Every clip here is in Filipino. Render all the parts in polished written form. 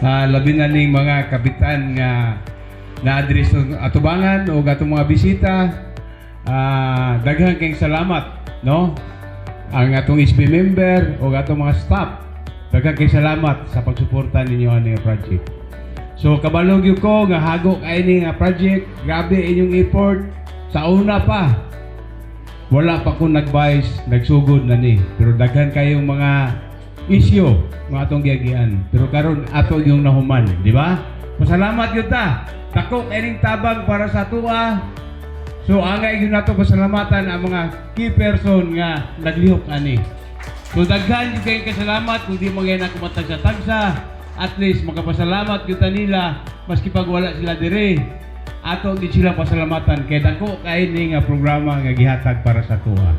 labi na ning mga kapitan nga na-address ng atubangan o atong mga bisita. Daghang kayong salamat, no? Ang atong SB member o atong mga staff, daghang kayong salamat sa pagsuporta ninyo ani project. So kabalog yun ko nga hagok ay ni nga project, grabe inyong effort. Sa una pa, wala pa ko nag-vice, nagsugod na ni. Pero daghan kayong mga issue mga atong giagian. Pero karon ato yung nahuman, di ba? Pasalamat yun ta. Takok ining tabang para sa tuwa. So angay yun nato pasalamatan ang mga key person nga naglihok ani. So daghan yung kayong kasalamat kung di mo ngayon ako matagsa-tagsa. At least makapasalamat kita nila maski pag wala sila dire. Ato di sila pasalamatan kay dako kay ni nga programa nga gihatag para sa tuwa.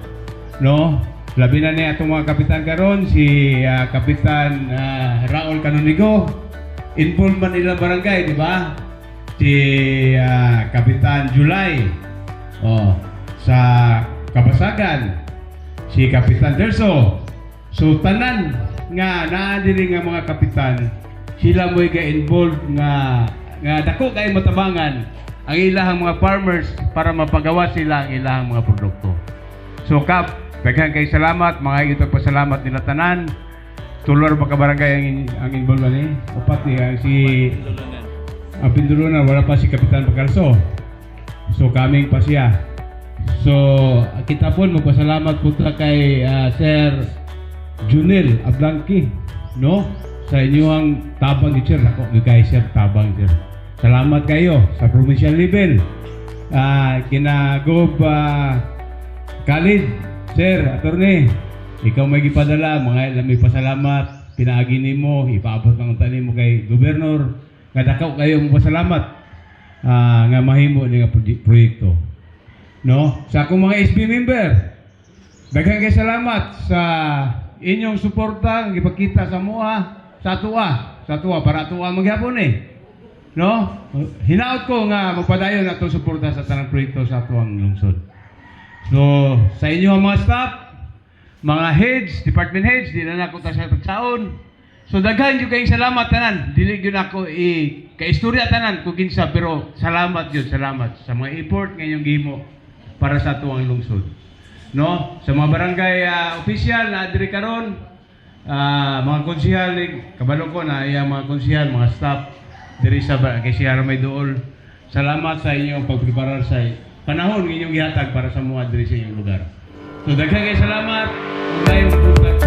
No? Labi na ni atong mga kapitan karon si Kapitan Raul Canonigo. Involved man ilang barangay, di ba? Si Kapitan July sa Kabasagan, si Kapitan Derso. So tanan nga naa diri nga mga kapitan, sila mo'y ga-involved nga dako kay matabangan ang ilahang mga farmers para mapagawa sila ang ilahang mga produkto. So Kap, daghang kay salamat, mga ito pasalamat nila tanan. Tulor ba ka barangay ang involved ni? Upat ni si Pindulunan, wala pa si Kapitan Pagkalso. So kaming pa siya. So kita po magpasalamat po kay Sir Junel Ablanqui, no? Sa inyong tabang ni Sir. Ako, kay Sir tabang Sir. Salamat kayo sa provincial level. Kina Gob Khalid, Sir, attorney. Ikaw may gipadala, mga may pasalamat, pinaagi nimo, ipaabot ng tanim mo kay Gobernador. Nga dakaw kayo mo pasalamat nga mahimo ni nga proyekto. No? Sa akong mga SB member, daghang kay salamat sa inyong suporta nga gipakita sa mua, sa tuwa para tuwa maghapon No? Hinaot ko nga magpadayon ato suporta sa tanang proyekto sa atuang lungsod. So, sa inyo mga staff, mga heads, department heads, di na ako sa pagsaon. So daghan yung kayong salamat tanan. Dili yun ako ka-istorya tanan kung kinsa, pero salamat yun, salamat sa mga effort ngayong gimo para sa tuwang lungsod. No? Sa mga barangay official na adiri karon, mga konsihal, kabalo ko na iya mga konsihal, mga staff diri sa kay Sierra May Dool. Salamat sa inyong pagpreparar sa panahon ng inyong gihatag para sa mga diri sa inyong lugar. So daghang kay salamat. Ugay mo